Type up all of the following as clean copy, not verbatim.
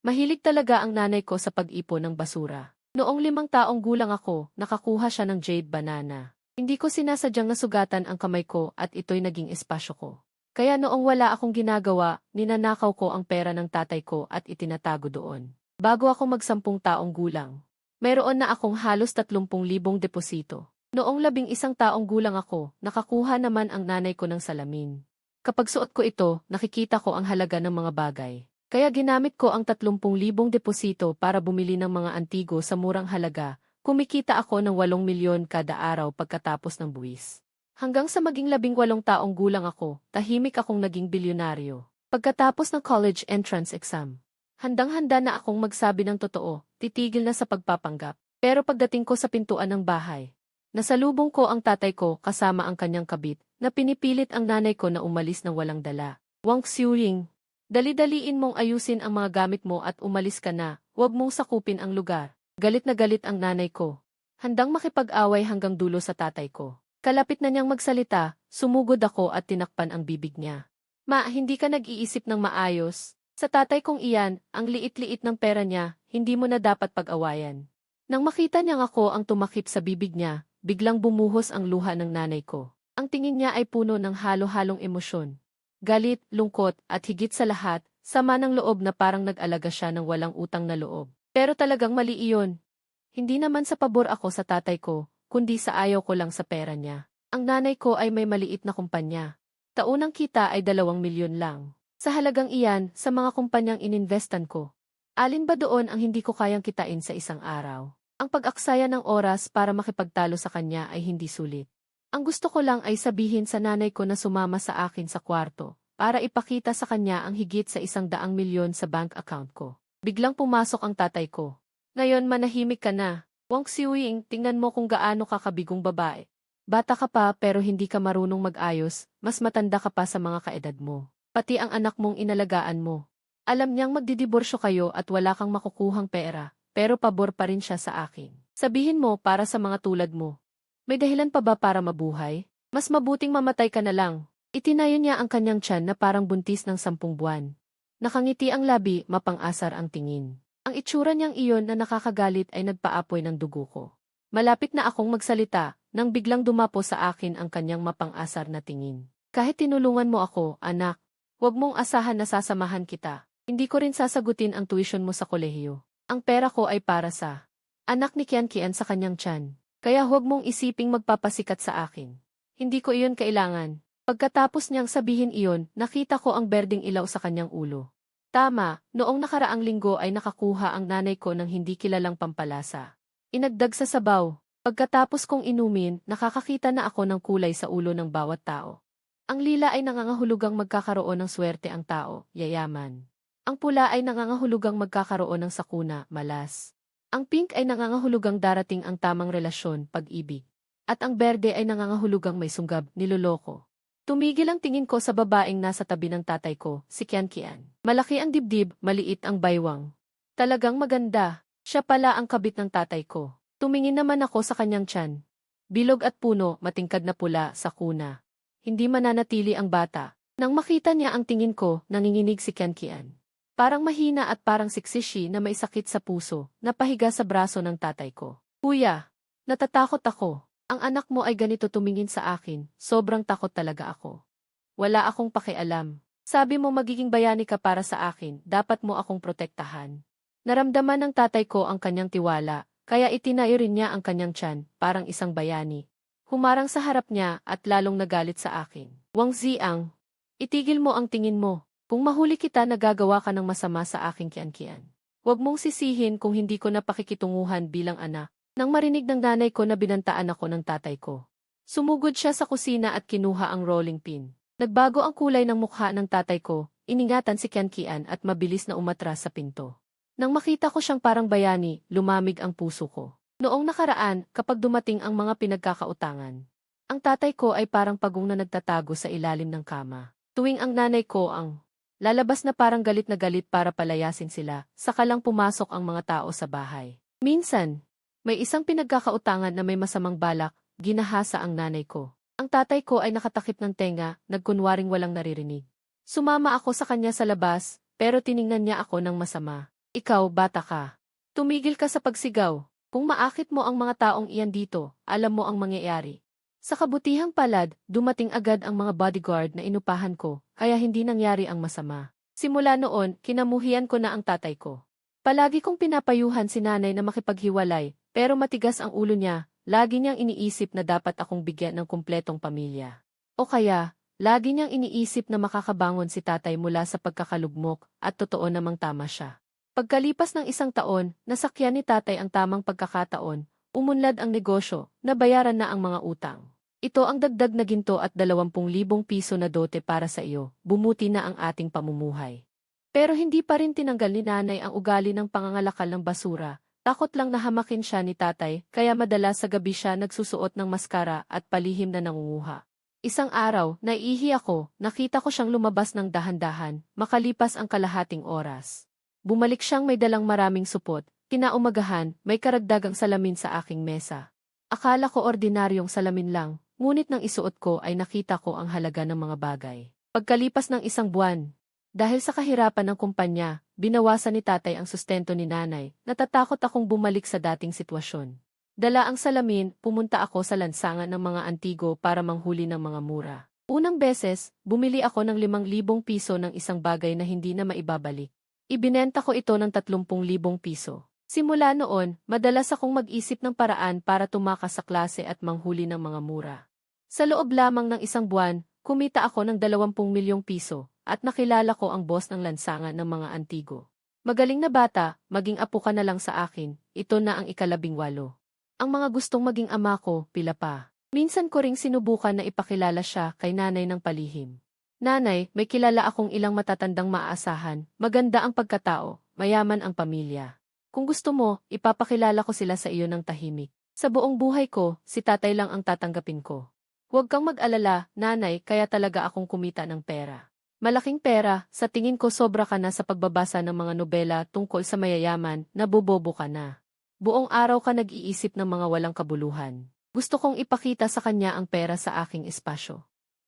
Mahilig talaga ang nanay ko sa pag-ipon ng basura. Noong 5 taong gulang ako, nakakuha siya ng jade banana. Hindi ko sinasadyang nasugatan ang kamay ko at ito'y naging espasyo ko. Kaya noong wala akong ginagawa, ninanakaw ko ang pera ng tatay ko at itinatago doon. Bago ako mag 10 taong gulang, mayroon na akong halos 30,000 deposito. Noong 11 taong gulang ako, nakakuha naman ang nanay ko ng salamin. Kapag suot ko ito, nakikita ko ang halaga ng mga bagay. Kaya ginamit ko ang 30,000 deposito para bumili ng mga antigo sa murang halaga. Kumikita ako ng 8 milyon kada araw pagkatapos ng buwis. Hanggang sa maging 18 taong gulang ako, tahimik akong naging bilyonaryo. Pagkatapos ng college entrance exam, handang-handa na akong magsabi ng totoo, titigil na sa pagpapanggap. Pero pagdating ko sa pintuan ng bahay, nasalubong ko ang tatay ko kasama ang kanyang kabit, na pinipilit ang nanay ko na umalis ng walang dala. Wang Xiuying, dali-daliin mong ayusin ang mga gamit mo at umalis ka na, huwag mong sakupin ang lugar. Galit na galit ang nanay ko. Handang makipag-away hanggang dulo sa tatay ko. Kalapit na niyang magsalita, sumugod ako at tinakpan ang bibig niya. Ma, hindi ka nag-iisip ng maayos. Sa tatay kong iyan, ang liit-liit ng pera niya, hindi mo na dapat pag-awayan. Nang makita niyang ako ang tumakip sa bibig niya, biglang bumuhos ang luha ng nanay ko. Ang tingin niya ay puno ng halo-halong emosyon. Galit, lungkot, at higit sa lahat, sama ng loob na parang nag-alaga siya ng walang utang na loob. Pero talagang mali iyon. Hindi naman sa pabor ako sa tatay ko, kundi sa ayaw ko lang sa pera niya. Ang nanay ko ay may maliit na kumpanya. Taunang kita ay 2 milyon lang. Sa halagang iyan, sa mga kumpanyang ininvestan ko. Alin ba doon ang hindi ko kayang kitain sa isang araw? Ang pag-aksaya ng oras para makipagtalo sa kanya ay hindi sulit. Ang gusto ko lang ay sabihin sa nanay ko na sumama sa akin sa kwarto, para ipakita sa kanya ang higit sa 100 milyon sa bank account ko. Biglang pumasok ang tatay ko. Ngayon manahimik ka na. Wang Xiuying, tingnan mo kung gaano ka kabigong babae. Bata ka pa pero hindi ka marunong mag-ayos, mas matanda ka pa sa mga kaedad mo. Pati ang anak mong inalagaan mo. Alam niyang magdidiborsyo kayo at wala kang makukuhang pera, pero pabor pa rin siya sa akin. Sabihin mo para sa mga tulad mo. May dahilan pa ba para mabuhay? Mas mabuting mamatay ka na lang. Itinayo niya ang kanyang tiyan na parang buntis ng 10 buwan. Nakangiti ang labi, mapang-asar ang tingin. Ang itsura niyang iyon na nakakagalit ay nagpaapoy ng dugo ko. Malapit na akong magsalita, nang biglang dumapo sa akin ang kanyang mapang-asar na tingin. Kahit tinulungan mo ako, anak, huwag mong asahan na sasamahan kita. Hindi ko rin sasagutin ang tuition mo sa kolehiyo. Ang pera ko ay para sa anak ni Kian sa kanyang tiyan. Kaya huwag mong isiping magpapasikat sa akin. Hindi ko iyon kailangan. Pagkatapos niyang sabihin iyon, nakita ko ang berdeng ilaw sa kanyang ulo. Tama, noong nakaraang linggo ay nakakuha ang nanay ko ng hindi kilalang pampalasa. Inagdag sa sabaw. Pagkatapos kong inumin, nakakakita na ako ng kulay sa ulo ng bawat tao. Ang lila ay nangangahulugang magkakaroon ng swerte ang tao, yayaman. Ang pula ay nangangahulugang magkakaroon ng sakuna, malas. Ang pink ay nangangahulugang darating ang tamang relasyon, pag-ibig. At ang berde ay nangangahulugang may sunggab, niloloko. Tumigil ang tingin ko sa babaeng nasa tabi ng tatay ko, si Kian. Malaki ang dibdib, maliit ang baywang. Talagang maganda. Siya pala ang kabit ng tatay ko. Tumingin naman ako sa kanyang tiyan. Bilog at puno, matingkad na pula, sa kuna. Hindi mananatili ang bata. Nang makita niya ang tingin ko, nanginginig si Kian. Parang mahina at parang siksisi na may sakit sa puso, napahiga sa braso ng tatay ko. Kuya, natatakot ako. Ang anak mo ay ganito tumingin sa akin, sobrang takot talaga ako. Wala akong pakialam. Sabi mo magiging bayani ka para sa akin, dapat mo akong protektahan. Naramdaman ng tatay ko ang kanyang tiwala, kaya itinayo rin niya ang kanyang tiyan, parang isang bayani. Humarang sa harap niya at lalong nagalit sa akin. Wang Ziang, itigil mo ang tingin mo. Kung mahuli kita nagagawa ka ng masama sa aking Kian. Huwag mong sisihin kung hindi ko napakikitunguhan bilang anak. Nang marinig ng nanay ko na binantaan ako ng tatay ko. Sumugod siya sa kusina at kinuha ang rolling pin. Nagbago ang kulay ng mukha ng tatay ko, iningatan si Kian at mabilis na umatras sa pinto. Nang makita ko siyang parang bayani, lumamig ang puso ko. Noong nakaraan, kapag dumating ang mga pinagkakautangan, ang tatay ko ay parang pagong na nagtatago sa ilalim ng kama. Tuwing ang nanay ko ang lalabas na parang galit na galit para palayasin sila, saka lang pumasok ang mga tao sa bahay. Minsan, may isang pinagkakautangan na may masamang balak, ginahasa ang nanay ko. Ang tatay ko ay nakatakip ng tenga, nagkunwaring walang naririnig. Sumama ako sa kanya sa labas, pero tiningnan niya ako ng masama. Ikaw, bata ka. Tumigil ka sa pagsigaw. Kung maakit mo ang mga taong iyan dito, alam mo ang mangyayari. Sa kabutihang palad, dumating agad ang mga bodyguard na inupahan ko, kaya hindi nangyari ang masama. Simula noon, kinamuhian ko na ang tatay ko. Palagi kong pinapayuhan si nanay na makipaghiwalay, pero matigas ang ulo niya, lagi niyang iniisip na dapat akong bigyan ng kumpletong pamilya. O kaya, lagi niyang iniisip na makakabangon si tatay mula sa pagkakalugmok at totoo namang tama siya. Pagkalipas ng 1 taon, nasakyan ni tatay ang tamang pagkakataon, umunlad ang negosyo, nabayaran na ang mga utang. Ito ang dagdag na ginto at 20,000 piso na dote para sa iyo, bumuti na ang ating pamumuhay. Pero hindi pa rin tinanggal ni nanay ang ugali ng pangangalakal ng basura, takot lang na hamakin siya ni tatay, kaya madalas sa gabi siya nagsusuot ng maskara at palihim na nangunguha. Isang araw, naiihi ako, nakita ko siyang lumabas ng dahan-dahan, makalipas ang kalahating oras. Bumalik siyang may dalang maraming supot, kinaumagahan, may karagdagang salamin sa aking mesa. Akala ko ordinaryong salamin lang, ngunit nang isuot ko ay nakita ko ang halaga ng mga bagay. Pagkalipas ng 1 buwan, dahil sa kahirapan ng kumpanya, binawasan ni tatay ang sustento ni nanay, natatakot akong bumalik sa dating sitwasyon. Dala ang salamin, pumunta ako sa lansangan ng mga antigo para manghuli ng mga mura. Unang beses, bumili ako ng 5,000 piso ng isang bagay na hindi na maibabalik. Ibinenta ko ito ng 30,000 piso. Simula noon, madalas akong mag-isip ng paraan para tumakas sa klase at manghuli ng mga mura. Sa loob lamang ng 1 buwan, kumita ako ng 20 milyong piso at nakilala ko ang boss ng lansangan ng mga antigo. Magaling na bata, maging apo ka na lang sa akin, ito na ang 18. Ang mga gustong maging ama ko, pila pa. Minsan ko ring sinubukan na ipakilala siya kay nanay ng palihim. Nanay, may kilala akong ilang matatandang maaasahan, maganda ang pagkatao, mayaman ang pamilya. Kung gusto mo, ipapakilala ko sila sa iyo ng tahimik. Sa buong buhay ko, si tatay lang ang tatanggapin ko. Huwag kang mag-alala, nanay, kaya talaga akong kumita ng pera. Malaking pera, sa tingin ko sobra ka na sa pagbabasa ng mga nobela tungkol sa mayayaman, nabobobo ka na. Buong araw ka nag-iisip ng mga walang kabuluhan. Gusto kong ipakita sa kanya ang pera sa aking espasyo.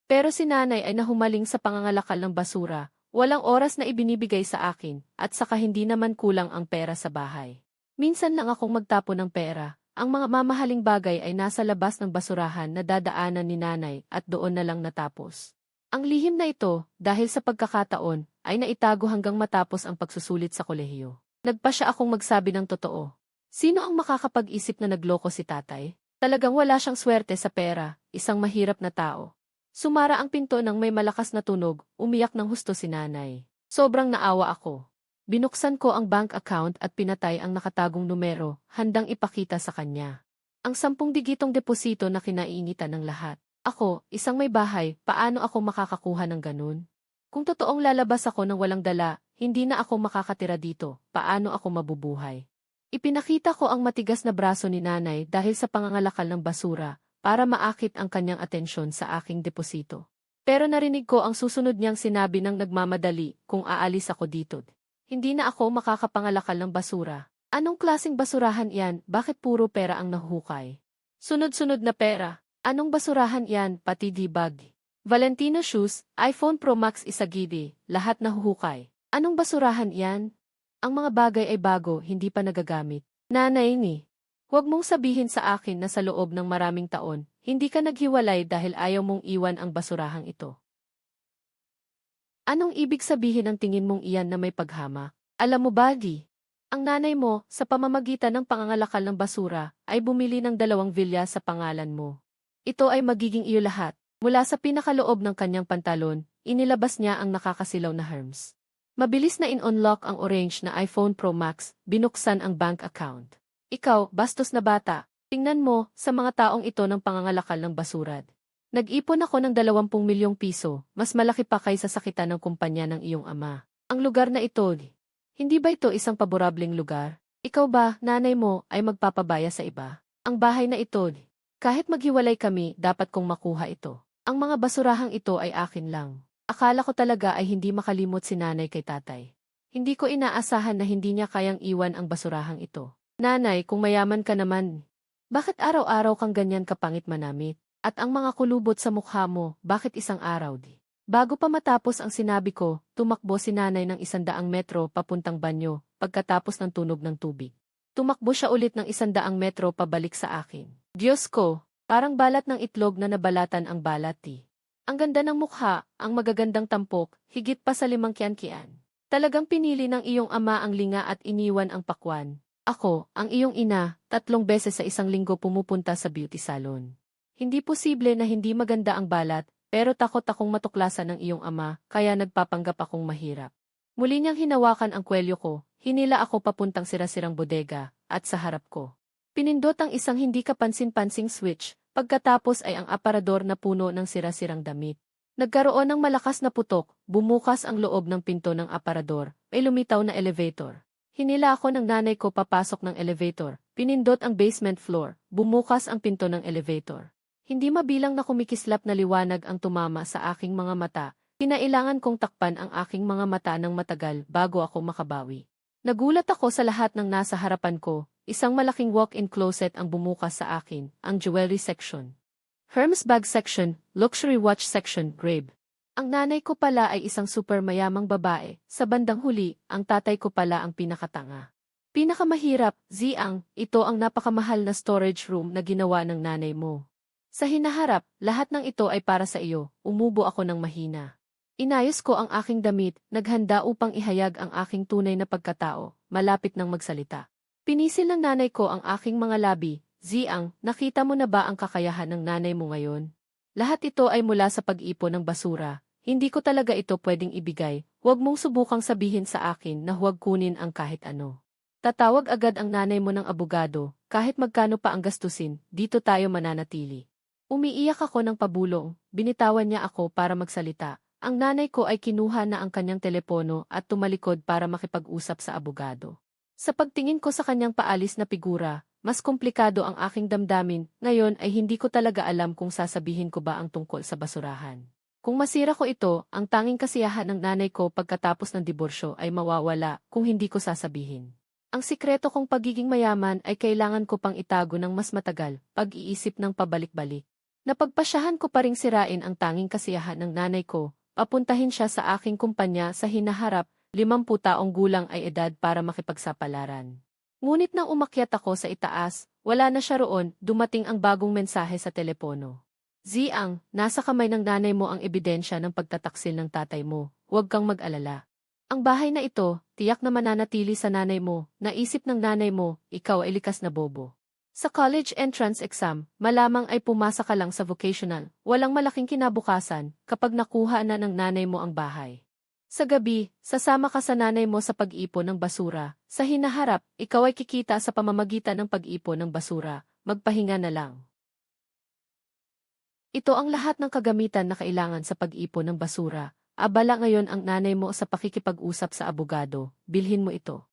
Pero si nanay ay nahumaling sa pangangalakal ng basura, walang oras na ibinibigay sa akin, at saka hindi naman kulang ang pera sa bahay. Minsan lang akong magtapon ng pera, ang mga mamahaling bagay ay nasa labas ng basurahan na dadaanan ni nanay at doon na lang natapos. Ang lihim na ito, dahil sa pagkakataon, ay naitago hanggang matapos ang pagsusulit sa kolehiyo. Nagpa siya akong magsabi ng totoo. Sino ang makakapag-isip na nagloko si tatay? Talagang wala siyang swerte sa pera, isang mahirap na tao. Sumara ang pinto nang may malakas na tunog, umiyak ng husto si nanay. Sobrang naawa ako. Binuksan ko ang bank account at pinatay ang nakatagong numero, handang ipakita sa kanya. Ang 10 digitong deposito na kinaiinitan ng lahat. Ako, isang may bahay, paano ako makakakuha ng ganun? Kung totoong lalabas ako ng walang dala, hindi na ako makakatira dito, paano ako mabubuhay? Ipinakita ko ang matigas na braso ni nanay dahil sa pangangalakal ng basura, para maakit ang kanyang atensyon sa aking deposito. Pero narinig ko ang susunod niyang sinabi ng nagmamadali kung aalis ako dito. Hindi na ako makakapangalakal ng basura. Anong klaseng basurahan yan? Bakit puro pera ang nahuhukay? Sunod-sunod na pera. Anong basurahan yan? Pati di-bag. Valentino shoes, iPhone Pro Max isagidi, lahat nahuhukay. Anong basurahan yan? Ang mga bagay ay bago, hindi pa nagagamit. Nanay ni. Huwag mong sabihin sa akin na sa loob ng maraming taon, hindi ka naghiwalay dahil ayaw mong iwan ang basurahang ito. Anong ibig sabihin ng tingin mong iyan na may paghama? Alam mo ba di? Ang nanay mo, sa pamamagitan ng pangangalakal ng basura, ay bumili ng 2 villa sa pangalan mo. Ito ay magiging iyo lahat. Mula sa pinakaloob ng kanyang pantalon, inilabas niya ang nakakasilaw na herms. Mabilis na in-unlock ang orange na iPhone Pro Max, binuksan ang bank account. Ikaw, bastos na bata, tingnan mo, sa mga taong ito ng pangangalakal ng basurad. Nag-ipon ako ng 20 milyong piso, mas malaki pa kaysa sakitan ng kumpanya ng iyong ama. Ang lugar na ito, hindi ba ito isang paborableng lugar? Ikaw ba, nanay mo, ay magpapabaya sa iba? Ang bahay na ito, kahit maghiwalay kami, dapat kong makuha ito. Ang mga basurahang ito ay akin lang. Akala ko talaga ay hindi makalimot si nanay kay tatay. Hindi ko inaasahan na hindi niya kayang iwan ang basurahang ito. Nanay, kung mayaman ka naman, bakit araw-araw kang ganyan kapangit manamit? At ang mga kulubot sa mukha mo, bakit isang araw di? Bago pa matapos ang sinabi ko, tumakbo si nanay ng 100 metro papuntang banyo, pagkatapos ng tunog ng tubig. Tumakbo siya ulit ng 100 metro pabalik sa akin. Diyos ko, parang balat ng itlog na nabalatan ang balati. Ang ganda ng mukha, ang magagandang tampok, higit pa sa 5 kian-kian. Talagang pinili ng iyong ama ang linga at iniwan ang pakwan. Ako, ang iyong ina, 3 beses sa isang linggo pumupunta sa beauty salon. Hindi posible na hindi maganda ang balat, pero takot akong matuklasan ng iyong ama, kaya nagpapanggap akong mahirap. Muli niyang hinawakan ang kwelyo ko, hinila ako papuntang sirasirang bodega, at sa harap ko. Pinindot ang isang hindi kapansin-pansing switch, pagkatapos ay ang aparador na puno ng sirasirang damit. Nagkaroon ng malakas na putok, bumukas ang loob ng pinto ng aparador, may lumitaw na elevator. Hinila ako ng nanay ko papasok ng elevator, pinindot ang basement floor, bumukas ang pinto ng elevator. Hindi mabilang na kumikislap na liwanag ang tumama sa aking mga mata, kinailangan kong takpan ang aking mga mata ng matagal bago ako makabawi. Nagulat ako sa lahat ng nasa harapan ko, isang malaking walk-in closet ang bumukas sa akin, ang jewelry section. Hermes bag section, luxury watch section, Grabe. Ang nanay ko pala ay isang super mayamang babae, sa bandang huli, ang tatay ko pala ang pinakatanga. Pinakamahirap, Ziang, ito ang napakamahal na storage room na ginawa ng nanay mo. Sa hinaharap, lahat ng ito ay para sa iyo, umubo ako ng mahina. Inayos ko ang aking damit, naghanda upang ihayag ang aking tunay na pagkatao, malapit nang magsalita. Pinisil ng nanay ko ang aking mga labi. Ziang, nakita mo na ba ang kakayahan ng nanay mo ngayon? Lahat ito ay mula sa pag-ipon ng basura. Hindi ko talaga ito pwedeng ibigay. Huwag mong subukang sabihin sa akin na huwag kunin ang kahit ano. Tatawag agad ang nanay mo ng abogado, kahit magkano pa ang gastusin, dito tayo mananatili. Umiiyak ako ng pabulong, binitawan niya ako para magsalita. Ang nanay ko ay kinuha na ang kanyang telepono at tumalikod para makipag-usap sa abogado. Sa pagtingin ko sa kanyang paalis na figura, mas komplikado ang aking damdamin, ngayon ay hindi ko talaga alam kung sasabihin ko ba ang tungkol sa basurahan. Kung masira ko ito, ang tanging kasiyahan ng nanay ko pagkatapos ng diborsyo ay mawawala kung hindi ko sasabihin. Ang sikreto kong pagiging mayaman ay kailangan ko pang itago ng mas matagal, pag-iisip ng pabalik-balik. Napagpasyahan ko pa ring sirain ang tanging kasiyahan ng nanay ko, papuntahin siya sa aking kumpanya sa hinaharap, 50 taong gulang ay edad para makipagsapalaran. Ngunit nang umakyat ako sa itaas, wala na siya roon, dumating ang bagong mensahe sa telepono. Ziang, nasa kamay ng nanay mo ang ebidensya ng pagtataksil ng tatay mo, huwag kang mag-alala. Ang bahay na ito, tiyak na mananatili sa nanay mo, naisip ng nanay mo, ikaw ay likas na bobo. Sa college entrance exam, malamang ay pumasa ka lang sa vocational, walang malaking kinabukasan kapag nakuha na ng nanay mo ang bahay. Sa gabi, sasama ka sa nanay mo sa pag-ipon ng basura. Sa hinaharap, ikaw ay kikita sa pamamagitan ng pag-ipon ng basura. Magpahinga na lang. Ito ang lahat ng kagamitan na kailangan sa pag-ipon ng basura. Abala ngayon ang nanay mo sa pakikipag-usap sa abogado. Bilhin mo ito.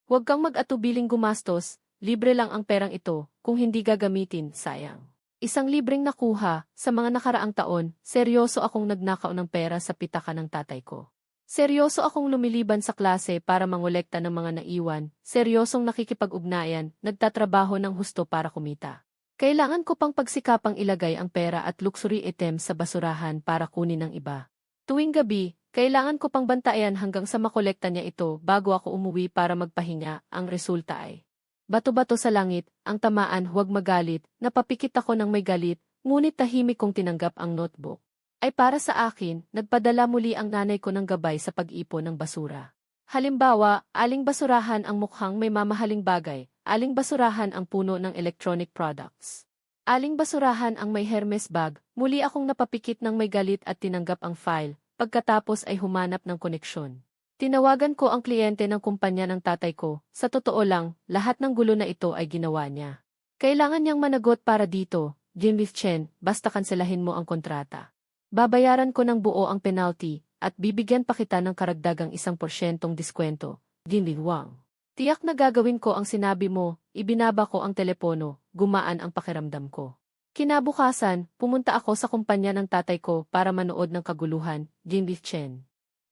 Huwag kang mag-atubiling gumastos. Libre lang ang perang ito. Kung hindi gagamitin, sayang. Isang libreng nakuha, sa mga nakaraang taon, seryoso akong nagnakaw ng pera sa pitaka ng tatay ko. Seryoso akong lumiliban sa klase para mangolekta ng mga naiwan, seryosong nakikipag-ugnayan, nagtatrabaho ng husto para kumita. Kailangan ko pang pagsikapang ilagay ang pera at luxury items sa basurahan para kunin ng iba. Tuwing gabi, kailangan ko pang bantayan hanggang sa makolekta niya ito bago ako umuwi para magpahinga, ang resulta ay bato-bato sa langit, ang tamaan huwag magalit, napapikit ako ng may galit, ngunit tahimik kong tinanggap ang notebook. Ay para sa akin, nagpadala muli ang nanay ko ng gabay sa pag-ipon ng basura. Halimbawa, aling basurahan ang mukhang may mamahaling bagay, aling basurahan ang puno ng electronic products. Aling basurahan ang may Hermes bag, muli akong napapikit ng may galit at tinanggap ang file, pagkatapos ay humanap ng koneksyon. Tinawagan ko ang kliyente ng kumpanya ng tatay ko, sa totoo lang, lahat ng gulo na ito ay ginawa niya. Kailangan niyang managot para dito, Jimmy Chen, basta kanselahin mo ang kontrata. Babayaran ko ng buo ang penalty, at bibigyan pa kita ng karagdagang 1% diskwento, Jimmy Wang. Tiyak na gagawin ko ang sinabi mo, ibinaba ko ang telepono, gumaan ang pakiramdam ko. Kinabukasan, pumunta ako sa kumpanya ng tatay ko para manood ng kaguluhan, Jimmy Chen.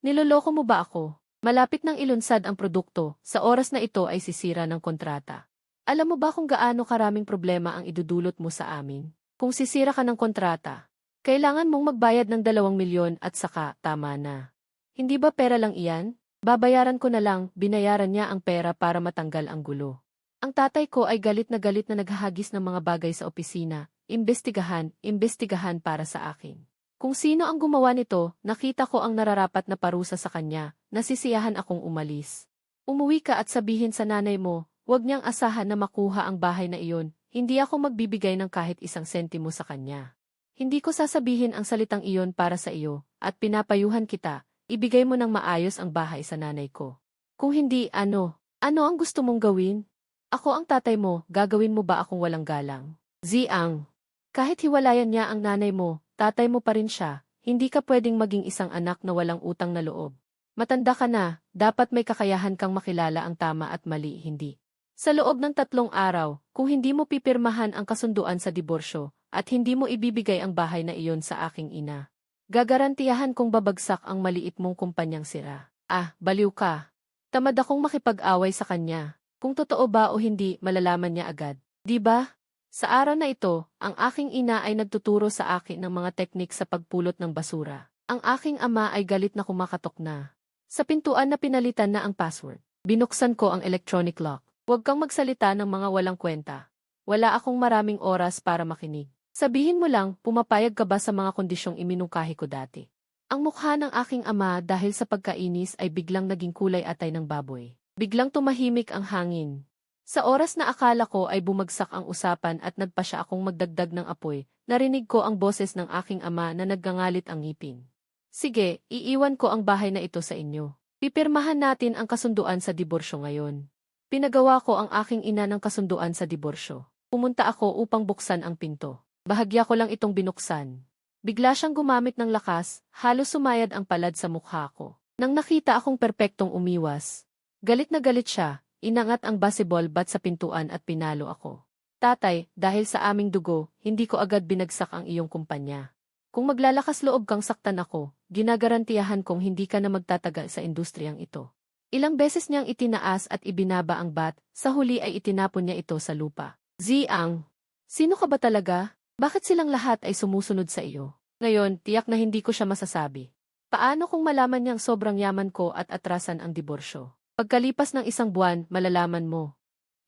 Niloloko mo ba ako? Malapit nang ilunsad ang produkto, sa oras na ito ay sisira ng kontrata. Alam mo ba kung gaano karaming problema ang idudulot mo sa amin? Kung sisira ka ng kontrata, Kailangan mong magbayad ng 2 milyon at saka, tama na. Hindi ba pera lang iyan? Babayaran ko na lang, binayaran niya ang pera para matanggal ang gulo. Ang tatay ko ay galit na naghahagis ng mga bagay sa opisina, imbestigahan para sa akin. Kung sino ang gumawa nito, nakita ko ang nararapat na parusa sa kanya, nasisiyahan akong umalis. Umuwi ka at sabihin sa nanay mo, huwag niyang asahan na makuha ang bahay na iyon, hindi ako magbibigay ng kahit 1 sentimo sa kanya. Hindi ko sasabihin ang salitang iyon para sa iyo, at pinapayuhan kita, ibigay mo ng maayos ang bahay sa nanay ko. Kung hindi, ano ang gusto mong gawin? Ako ang tatay mo, gagawin mo ba akong walang galang? Ziang. Kahit hiwalayan niya ang nanay mo, tatay mo pa rin siya, hindi ka pwedeng maging isang anak na walang utang na loob. Matanda ka na, dapat may kakayahan kang makilala ang tama at mali, hindi. Sa loob ng 3 araw, kung hindi mo pipirmahan ang kasunduan sa diborsyo, at hindi mo ibibigay ang bahay na iyon sa aking ina, gagarantiyahan kong babagsak ang maliit mong kumpanyang sira. Baliw ka. Tamad akong makipag-away sa kanya. Kung totoo ba o hindi, malalaman niya agad. Di ba? Sa araw na ito, ang aking ina ay nagtuturo sa akin ng mga teknik sa pagpulot ng basura. Ang aking ama ay galit na kumakatok na. Sa pintuan na pinalitan na ang password. Binuksan ko ang electronic lock. Huwag kang magsalita ng mga walang kwenta. Wala akong maraming oras para makinig. Sabihin mo lang, pumapayag ka ba sa mga kondisyong iminungkahi ko dati? Ang mukha ng aking ama dahil sa pagkainis ay biglang naging kulay atay ng baboy. Biglang tumahimik ang hangin. Sa oras na akala ko ay bumagsak ang usapan at nagpa siya akong magdagdag ng apoy, narinig ko ang boses ng aking ama na naggangalit ang ngipin. Sige, iiwan ko ang bahay na ito sa inyo. Pipirmahan natin ang kasunduan sa diborsyo ngayon. Pinagawa ko ang aking ina ng kasunduan sa diborsyo. Pumunta ako upang buksan ang pinto. Bahagya ko lang itong binuksan. Bigla siyang gumamit ng lakas, halos sumayad ang palad sa mukha ko. Nang nakita akong perpektong umiwas, galit na galit siya, inangat ang baseball bat sa pintuan at pinalo ako. Tatay, dahil sa aming dugo, hindi ko agad binagsak ang iyong kumpanya. Kung maglalakas loob kang saktan ako, ginagarantiyahan kong hindi ka na magtatagal sa industriyang ito. Ilang beses niyang itinaas at ibinaba ang bat, sa huli ay itinapon niya ito sa lupa. Ziang, sino ka ba talaga? Bakit silang lahat ay sumusunod sa iyo? Ngayon, tiyak na hindi ko siya masasabi. Paano kung malaman niyang sobrang yaman ko at atrasan ang diborsyo? Pagkalipas ng 1 buwan, malalaman mo.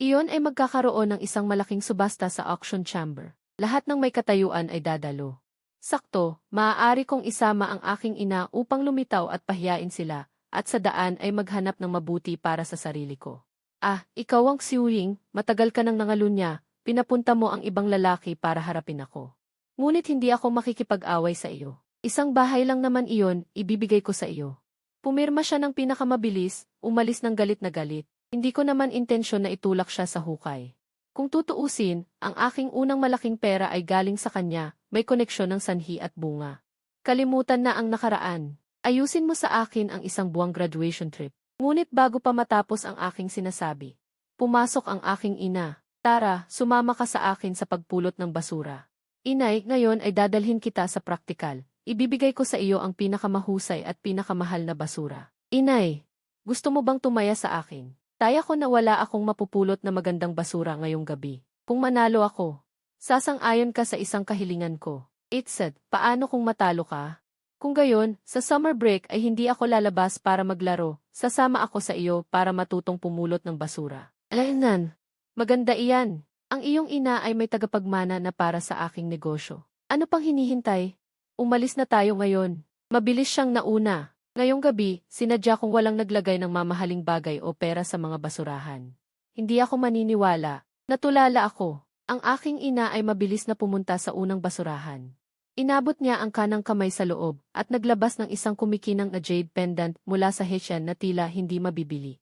Iyon ay magkakaroon ng isang malaking subasta sa auction chamber. Lahat ng may katayuan ay dadalo. Sakto, maaari kong isama ang aking ina upang lumitaw at pahiyain sila, at sa daan ay maghanap ng mabuti para sa sarili ko. Ikaw ang Xiuying, matagal ka nang nangalunya, pinapunta mo ang ibang lalaki para harapin ako. Ngunit hindi ako makikipag-away sa iyo. Isang bahay lang naman iyon, ibibigay ko sa iyo. Pumirma siya ng pinakamabilis, umalis ng galit na galit. Hindi ko naman intensyon na itulak siya sa hukay. Kung tutuusin, ang aking unang malaking pera ay galing sa kanya, may koneksyon ng sanhi at bunga. Kalimutan na ang nakaraan. Ayusin mo sa akin ang 1 buwang graduation trip. Ngunit bago pa matapos ang aking sinasabi, pumasok ang aking ina. Tara, sumama ka sa akin sa pagpulot ng basura. Inay, ngayon ay dadalhin kita sa praktikal. Ibibigay ko sa iyo ang pinakamahusay at pinakamahal na basura. Inay, gusto mo bang tumaya sa akin? Taya ko na wala akong mapupulot na magandang basura ngayong gabi. Kung manalo ako, sasang-ayon ka sa isang kahilingan ko. It said, paano kung matalo ka? Kung gayon, sa summer break ay hindi ako lalabas para maglaro, sasama ako sa iyo para matutong pumulot ng basura. Alainan, maganda iyan. Ang iyong ina ay may tagapagmana na para sa aking negosyo. Ano pang hinihintay? Umalis na tayo ngayon. Mabilis siyang nauna. Ngayong gabi, sinadya kong walang naglagay ng mamahaling bagay o pera sa mga basurahan. Hindi ako maniniwala. Natulala ako. Ang aking ina ay mabilis na pumunta sa unang basurahan. Inabot niya ang kanang kamay sa loob at naglabas ng isang kumikinang na jade pendant mula sa hesyan na tila hindi mabibili.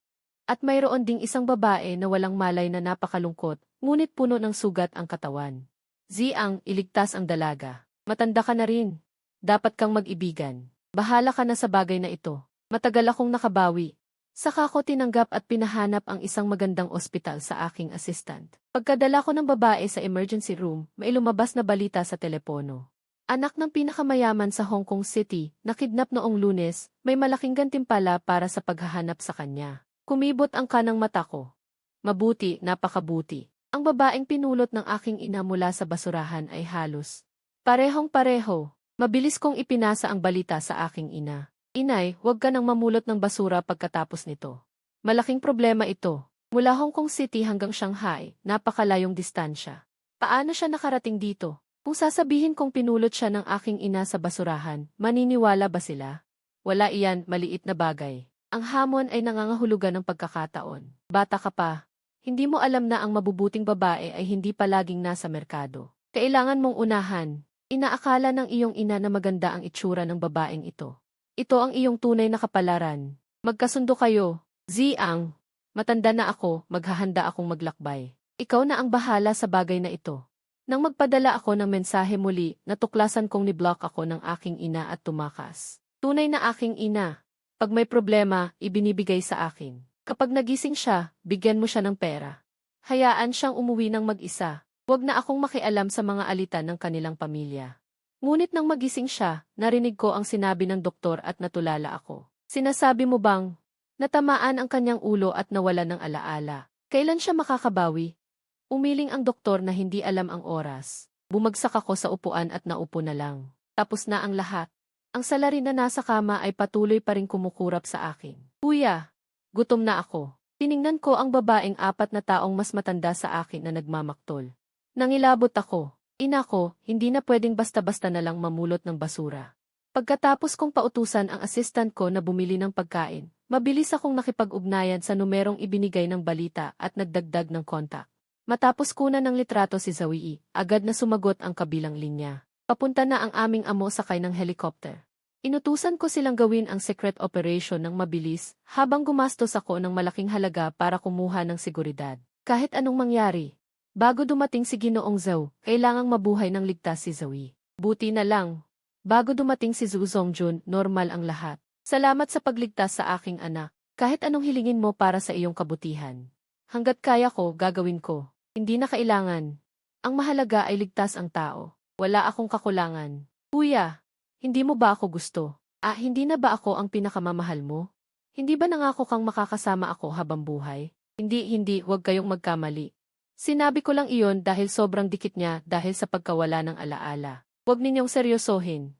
At mayroon ding isang babae na walang malay na napakalungkot, ngunit puno ng sugat ang katawan. Ziang, iligtas ang dalaga. Matanda ka na rin. Dapat kang mag-ibigan. Bahala ka na sa bagay na ito. Matagal akong nakabawi. Saka ko tinanggap at pinahanap ang isang magandang ospital sa aking assistant. Pagkadala ko ng babae sa emergency room, may lumabas na balita sa telepono. Anak ng pinakamayaman sa Hong Kong City, nakidnap noong Lunes, may malaking gantimpala para sa paghahanap sa kanya. Kumibot ang kanang mata ko. Mabuti, napakabuti. Ang babaeng pinulot ng aking ina mula sa basurahan ay halos parehong-pareho. Mabilis kong ipinasa ang balita sa aking ina. Inay, huwag ka nang mamulot ng basura pagkatapos nito. Malaking problema ito. Mula Hong Kong City hanggang Shanghai, napakalayong distansya. Paano siya nakarating dito? Kung sasabihin kong pinulot siya ng aking ina sa basurahan, maniniwala ba sila? Wala iyan, maliit na bagay. Ang hamon ay nangangahulugan ng pagkakataon. Bata ka pa. Hindi mo alam na ang mabubuting babae ay hindi palaging nasa merkado. Kailangan mong unahan. Inaakala ng iyong ina na maganda ang itsura ng babaeng ito. Ito ang iyong tunay na kapalaran. Magkasundo kayo. Ziang. Matanda na ako, maghahanda akong maglakbay. Ikaw na ang bahala sa bagay na ito. Nang magpadala ako ng mensahe muli, natuklasan kong ni-block ako ng aking ina at tumakas. Tunay na aking ina. Pag may problema, ibinibigay sa akin. Kapag nagising siya, bigyan mo siya ng pera. Hayaan siyang umuwi ng mag-isa. Huwag na akong makialam sa mga alitan ng kanilang pamilya. Ngunit nang magising siya, narinig ko ang sinabi ng doktor at natulala ako. Sinasabi mo bang, natamaan ang kanyang ulo at nawala ng alaala? Kailan siya makakabawi? Umiling ang doktor na hindi alam ang oras. Bumagsak ako sa upuan at naupo na lang. Tapos na ang lahat. Ang salarin na nasa kama ay patuloy pa rin kumukurap sa akin. Kuya, gutom na ako. Tiningnan ko ang babaeng 4 na taong mas matanda sa akin na nagmamaktol. Nangilabot ako. Ina ko, hindi na pwedeng basta-basta na lang mamulot ng basura. Pagkatapos kong pautusan ang assistant ko na bumili ng pagkain, mabilis akong nakipag-ugnayan sa numerong ibinigay ng balita at nagdagdag ng kontak. Matapos kunan ng litrato si Zawii, agad na sumagot ang kabilang linya. Papunta na ang aming amo sakay ng helicopter. Inutusan ko silang gawin ang secret operation ng mabilis habang gumastos ako ng malaking halaga para kumuha ng seguridad. Kahit anong mangyari. Bago dumating si Ginoong Zhou, kailangang mabuhay ng ligtas si Zoe. Buti na lang. Bago dumating si Zhu Zongjun, normal ang lahat. Salamat sa pagligtas sa aking anak. Kahit anong hilingin mo para sa iyong kabutihan. Hanggat kaya ko, gagawin ko. Hindi na kailangan. Ang mahalaga ay ligtas ang tao. Wala akong kakulangan. Kuya, hindi mo ba ako gusto? Hindi na ba ako ang pinakamamahal mo? Hindi ba nangako kang makakasama ako habang buhay? Hindi, huwag kayong magkamali. Sinabi ko lang iyon dahil sobrang dikit niya dahil sa pagkawala ng alaala. Huwag ninyong seryosohin.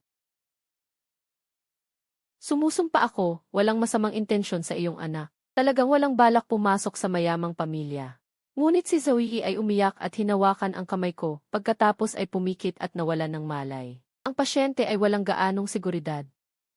Sumusumpa ako, walang masamang intensyon sa iyong anak. Talagang walang balak pumasok sa mayamang pamilya. Ngunit si Zoe ay umiyak at hinawakan ang kamay ko, pagkatapos ay pumikit at nawalan ng malay. Ang pasyente ay walang gaanong seguridad.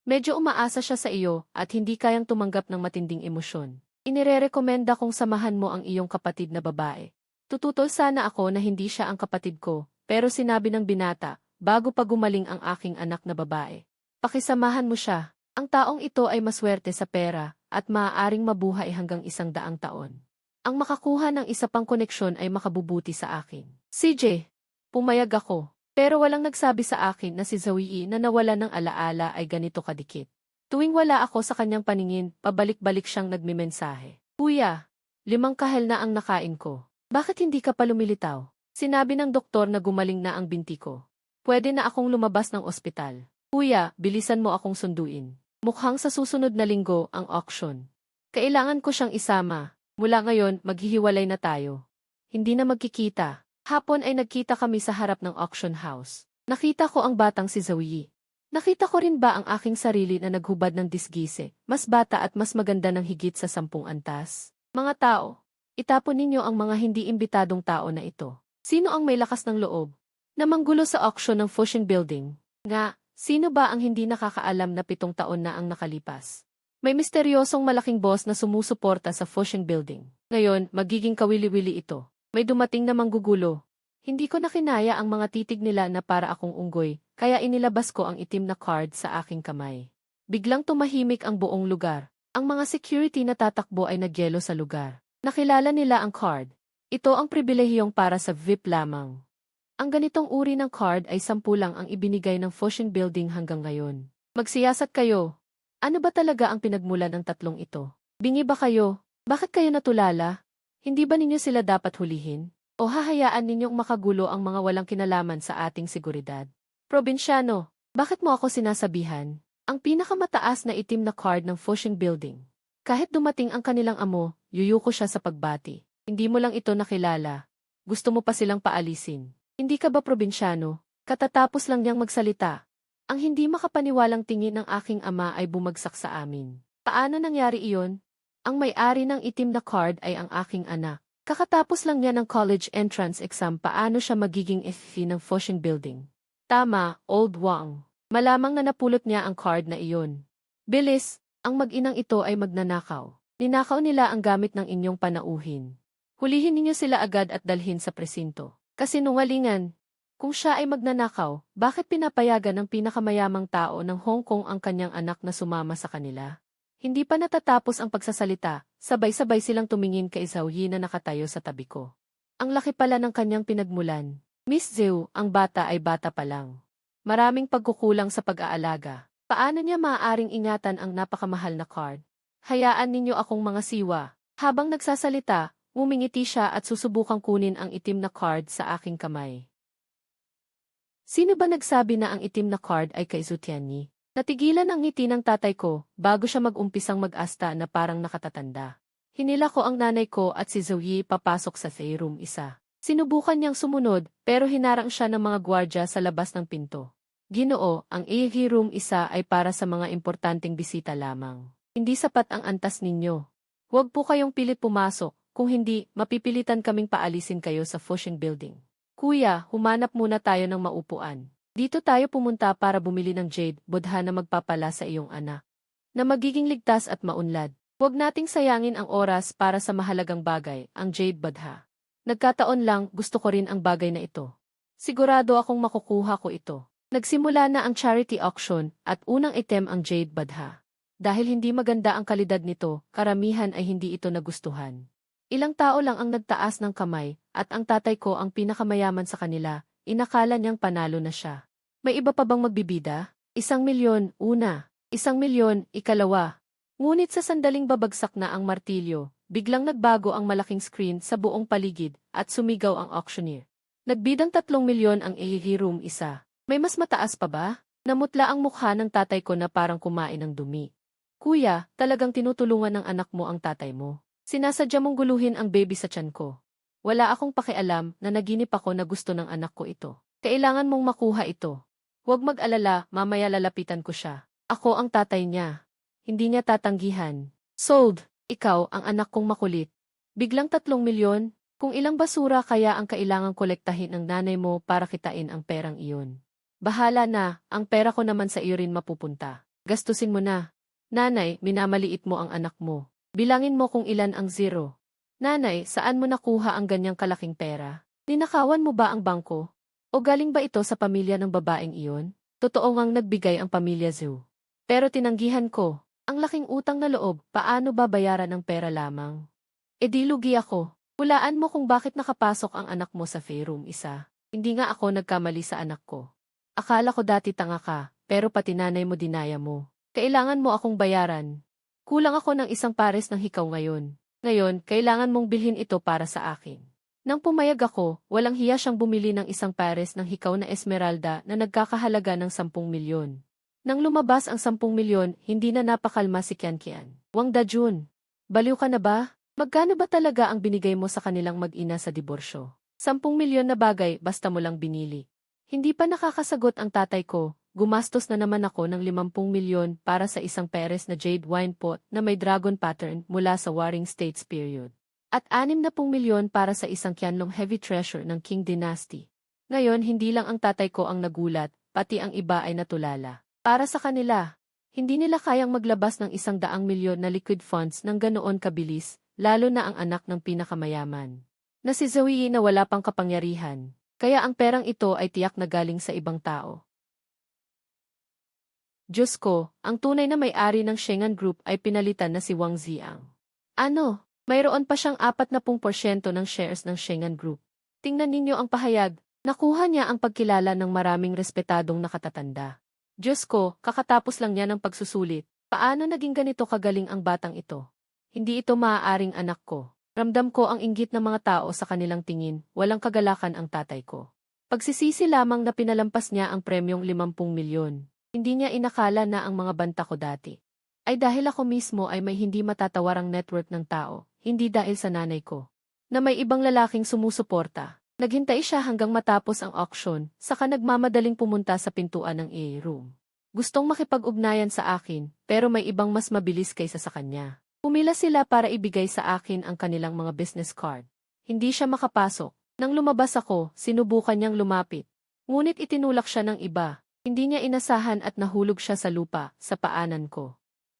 Medyo umaasa siya sa iyo at hindi kayang tumanggap ng matinding emosyon. Inirerekomenda kong samahan mo ang iyong kapatid na babae. Tututol sana ako na hindi siya ang kapatid ko, pero sinabi ng binata, bago pa gumaling ang aking anak na babae. Pakisamahan mo siya. Ang taong ito ay maswerte sa pera, at maaaring mabuhay hanggang 100 taon. Ang makakuha ng isa pang koneksyon ay makabubuti sa akin. CJ, pumayag ako, pero walang nagsabi sa akin na si Zoe na nawala ng alaala ay ganito kadikit. Tuwing wala ako sa kanyang paningin, pabalik-balik siyang nagmimensahe. Kuya, 5 kahel na ang nakain ko. Bakit hindi ka pa lumilitaw? Sinabi ng doktor na gumaling na ang binti ko. Pwede na akong lumabas ng ospital. Kuya, bilisan mo akong sunduin. Mukhang sa susunod na linggo ang auction. Kailangan ko siyang isama. Mula ngayon, maghihiwalay na tayo. Hindi na magkikita. Hapon ay nagkita kami sa harap ng auction house. Nakita ko ang batang si Zoe. Nakita ko rin ba ang aking sarili na naghubad ng disgise, mas bata at mas maganda ng higit sa 10 antas? Mga tao, itapon ninyo ang mga hindi imbitadong tao na ito. Sino ang may lakas ng loob na manggulo sa auction ng Fusion Building? Nga, sino ba ang hindi nakakaalam na 7 taon na ang nakalipas? May misteryosong malaking boss na sumusuporta sa Fusion Building. Ngayon, magiging kawili-wili ito. May dumating na manggugulo. Hindi ko na kinaya ang mga titig nila na para akong unggoy, kaya inilabas ko ang itim na card sa aking kamay. Biglang tumahimik ang buong lugar. Ang mga security na tatakbo ay nagyelo sa lugar. Nakilala nila ang card. Ito ang pribilehiyong para sa VIP lamang. Ang ganitong uri ng card ay 10 lang ang ibinigay ng Fusion Building hanggang ngayon. Magsiyasat kayo. Ano ba talaga ang pinagmulan ng 3 ito? Bingi ba kayo? Bakit kayo natulala? Hindi ba ninyo sila dapat hulihin? O hahayaan ninyong makagulo ang mga walang kinalaman sa ating seguridad? Probinsyano, bakit mo ako sinasabihan? Ang pinakamataas na itim na card ng Fusion Building. Kahit dumating ang kanilang amo, yuyuko siya sa pagbati. Hindi mo lang ito nakilala. Gusto mo pa silang paalisin. Hindi ka ba probinsyano? Katatapos lang niyang magsalita. Ang hindi makapaniwalang tingin ng aking ama ay bumagsak sa amin. Paano nangyari iyon? Ang may-ari ng itim na card ay ang aking anak. Kakatapos lang niya ng college entrance exam, paano siya magiging FF ng Foshing Building? Tama, Old Wang. Malamang na napulot niya ang card na iyon. Bilis, ang mag-inang ito ay magnanakaw. Ninakaw nila ang gamit ng inyong panauhin. Hulihin ninyo sila agad at dalhin sa presinto. Kasinungalingan. Kung siya ay magnanakaw, bakit pinapayagan ng pinakamayamang tao ng Hong Kong ang kanyang anak na sumama sa kanila? Hindi pa natatapos ang pagsasalita, sabay-sabay silang tumingin kay Zhao Yi na nakatayo sa tabi ko. Ang laki pala ng kanyang pinagmulan. Miss Zhao, ang bata ay bata pa lang. Maraming pagkukulang sa pag-aalaga. Paano niya maaaring ingatan ang napakamahal na card? Hayaan ninyo akong mga siwa. Habang nagsasalita, ngumingiti siya at susubukang kunin ang itim na card sa aking kamay. Sino ba nagsabi na ang itim na card ay kay Zhu Tianyi? Natigilan ang ngiti ng tatay ko bago siya mag-umpisang mag-asta na parang nakatatanda. Hinila ko ang nanay ko at si Zhou Yi papasok sa room 1. Sinubukan niyang sumunod pero hinarang siya ng mga gwardya sa labas ng pinto. Ginoo, ang room 1 ay para sa mga importanteng bisita lamang. Hindi sapat ang antas ninyo. Huwag po kayong pilit pumasok, kung hindi, mapipilitan kaming paalisin kayo sa Foshing Building. Kuya, humanap muna tayo ng maupuan. Dito tayo pumunta para bumili ng jade, bodha na magpapala sa iyong anak. Na magiging ligtas at maunlad. Huwag nating sayangin ang oras para sa mahalagang bagay, ang jade bodha. Nagkataon lang, gusto ko rin ang bagay na ito. Sigurado akong makukuha ko ito. Nagsimula na ang charity auction at unang item ang jade bodha. Dahil hindi maganda ang kalidad nito, karamihan ay hindi ito nagustuhan. Ilang tao lang ang nagtaas ng kamay at ang tatay ko ang pinakamayaman sa kanila. Inakala niyang panalo na siya. May iba pa bang magbibida? 1,000,000, una. 1,000,000, ikalawa. Ngunit sa sandaling babagsak na ang martilyo, biglang nagbago ang malaking screen sa buong paligid at sumigaw ang auctioneer. Nagbidang 3,000,000 ang room 1. May mas mataas pa ba? Namutla ang mukha ng tatay ko na parang kumain ng dumi. Kuya, talagang tinutulungan ng anak mo ang tatay mo. Sinasadya mong guluhin ang baby sa tiyan ko. Wala akong pakialam na naginip ako na gusto ng anak ko ito. Kailangan mong makuha ito. Huwag mag-alala, mamaya lalapitan ko siya. Ako ang tatay niya. Hindi niya tatanggihan. Sold! Ikaw ang anak kong makulit. Biglang 3,000,000? Kung ilang basura kaya ang kailangang kolektahin ng nanay mo para kitain ang perang iyon. Bahala na, ang pera ko naman sa iyo rin mapupunta. Gastusin mo na. Nanay, minamaliit mo ang anak mo. Bilangin mo kung ilan ang 0. Nanay, saan mo nakuha ang ganyang kalaking pera? Ninakawan mo ba ang bangko? O galing ba ito sa pamilya ng babaeng iyon? Totoo ngang nagbigay ang pamilya Zhou. Pero tinanggihan ko. Ang laking utang na loob, paano ba bayaran ng pera lamang? E di lugi ako. Hulaan mo kung bakit nakapasok ang anak mo sa room 1. Hindi nga ako nagkamali sa anak ko. Akala ko dati tanga ka, pero pati nanay mo dinaya mo. Kailangan mo akong bayaran. Kulang ako ng 1 pares ng hikaw ngayon. Ngayon, kailangan mong bilhin ito para sa akin. Nang pumayag ako, walang hiya siyang bumili ng 1 pares ng hikaw na esmeralda na nagkakahalaga ng 10,000,000. Nang lumabas ang 10,000,000, hindi na napakalma si Qian. Wang Dajun, baliw ka na ba? Magkano ba talaga ang binigay mo sa kanilang mag-ina sa diborsyo? 10,000,000 na bagay basta mo lang binili. Hindi pa nakakasagot ang tatay ko. Gumastos na naman ako ng 50,000,000 para sa 1 pares na jade wine pot na may dragon pattern mula sa Warring States period. At 60,000,000 para sa 1 Qianlong heavy treasure ng Qing Dynasty. Ngayon hindi lang ang tatay ko ang nagulat, pati ang iba ay natulala. Para sa kanila, hindi nila kayang maglabas ng 100,000,000 na liquid funds ng ganoon kabilis, lalo na ang anak ng pinakamayaman. Na si Zhou Yi na wala pang kapangyarihan, kaya ang perang ito ay tiyak na galing sa ibang tao. Diyos ko, ang tunay na may-ari ng Shengan Group ay pinalitan na si Wang Ziang. Ano? Mayroon pa siyang 40% ng shares ng Shengan Group. Tingnan ninyo ang pahayag. Nakuha niya ang pagkilala ng maraming respetadong nakatatanda. Diyos ko, kakatapos lang niya ng pagsusulit. Paano naging ganito kagaling ang batang ito? Hindi ito maaaring anak ko. Ramdam ko ang inggit ng mga tao sa kanilang tingin, walang kagalakan ang tatay ko. Pagsisisi lamang na pinalampas niya ang premyong 50,000,000. Hindi niya inakala na ang mga banta ko dati ay dahil ako mismo ay may hindi matatawarang network ng tao, hindi dahil sa nanay ko, na may ibang lalaking sumusuporta. Naghintay siya hanggang matapos ang auction, saka nagmamadaling pumunta sa pintuan ng A-room. Gustong makipag-ugnayan sa akin, pero may ibang mas mabilis kaysa sa kanya. Pumila sila para ibigay sa akin ang kanilang mga business card. Hindi siya makapasok. Nang lumabas ako, sinubukan niyang lumapit. Ngunit itinulak siya ng iba. Hindi niya inasahan at nahulog siya sa lupa, sa paanan ko.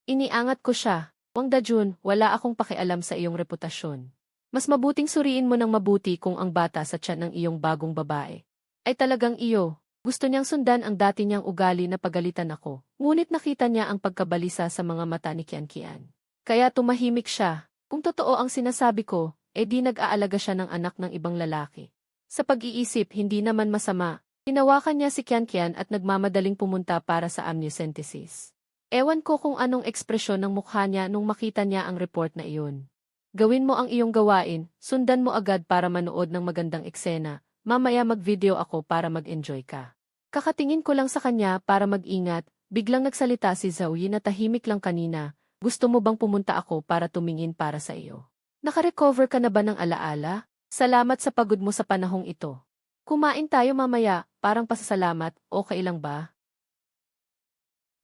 Iniangat ko siya. Wang Dajun, wala akong pakialam sa iyong reputasyon. Mas mabuting suriin mo ng mabuti kung ang bata sa tiyan ng iyong bagong babae ay talagang iyo. Gusto niyang sundan ang dati niyang ugali na pagalitan ako, ngunit nakita niya ang pagkabalisa sa mga mata ni Kian. Kaya tumahimik siya. Kung totoo ang sinasabi ko, di nag-aalaga siya ng anak ng ibang lalaki. Sa pag-iisip, hindi naman masama. Hinawakan niya si Kian at nagmamadaling pumunta para sa amniocentesis. Ewan ko kung anong ekspresyon ng mukha niya nung makita niya ang report na iyon. Gawin mo ang iyong gawain, sundan mo agad para manood ng magandang eksena, mamaya mag-video ako para mag-enjoy ka. Kakatingin ko lang sa kanya para mag-ingat, biglang nagsalita si Zoe na tahimik lang kanina, gusto mo bang pumunta ako para tumingin para sa iyo? Nakarecover ka na ba ng alaala? Salamat sa pagod mo sa panahong ito. Kumain tayo mamaya, parang pasasalamat, okay lang ba?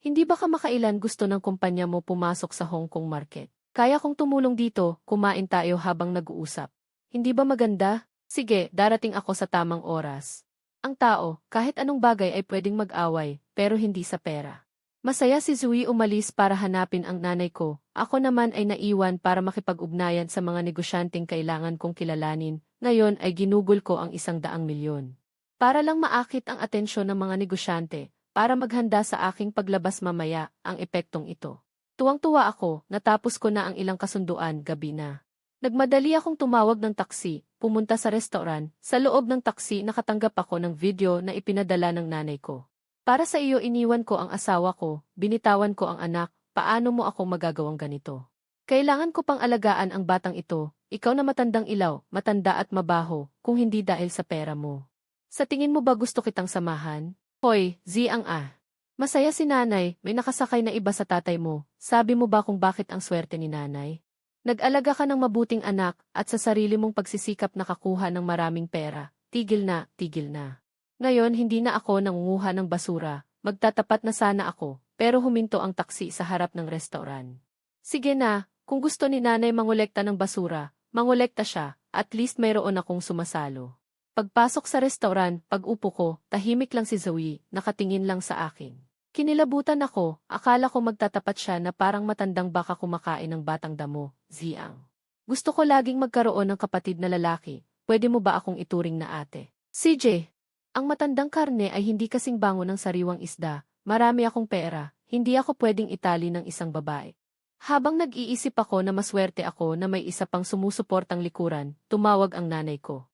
Hindi ba kamakailan gusto ng kumpanya mo pumasok sa Hong Kong market? Kaya kong tumulong dito, kumain tayo habang nag-uusap. Hindi ba maganda? Sige, darating ako sa tamang oras. Ang tao, kahit anong bagay ay pwedeng mag-away, pero hindi sa pera. Masaya si Zoe umalis para hanapin ang nanay ko. Ako naman ay naiwan para makipag-ugnayan sa mga negosyanteng kailangan kong kilalanin. Ngayon ay ginugol ko ang 100 milyon. Para lang maakit ang atensyon ng mga negosyante, para maghanda sa aking paglabas mamaya, ang epektong ito. Tuwang-tuwa ako, natapos ko na ang ilang kasunduan, gabi na. Nagmadali akong tumawag ng taksi, pumunta sa restaurant, sa loob ng taksi nakatanggap ako ng video na ipinadala ng nanay ko. Para sa iyo iniwan ko ang asawa ko, binitawan ko ang anak, paano mo ako magagawang ganito? Kailangan ko pang alagaan ang batang ito, ikaw na matandang ilaw, matanda at mabaho, kung hindi dahil sa pera mo. Sa tingin mo ba gusto kitang samahan? Hoy, Ziang ah. Masaya si nanay, may nakasakay na iba sa tatay mo. Sabi mo ba kung bakit ang swerte ni nanay? Nag-alaga ka ng mabuting anak at sa sarili mong pagsisikap nakakuha ng maraming pera. Tigil na, tigil na. Ngayon hindi na ako nangunguha ng basura. Magtatapat na sana ako, pero huminto ang taksi sa harap ng restaurant. Sige na, kung gusto ni nanay mangolekta ng basura, mangolekta siya, at least mayroon akong sumasalo. Pagpasok sa restaurant, pag-upo ko, tahimik lang si Zoe, nakatingin lang sa akin. Kinilabutan ako, akala ko magtatapat siya na parang matandang baka kumakain ng batang damo, Ziang. Gusto ko laging magkaroon ng kapatid na lalaki, pwede mo ba akong ituring na ate? CJ, ang matandang karne ay hindi kasing bango ng sariwang isda, marami akong pera, hindi ako pwedeng itali ng isang babae. Habang nag-iisip ako na maswerte ako na may isa pang sumusuportang likuran, tumawag ang nanay ko.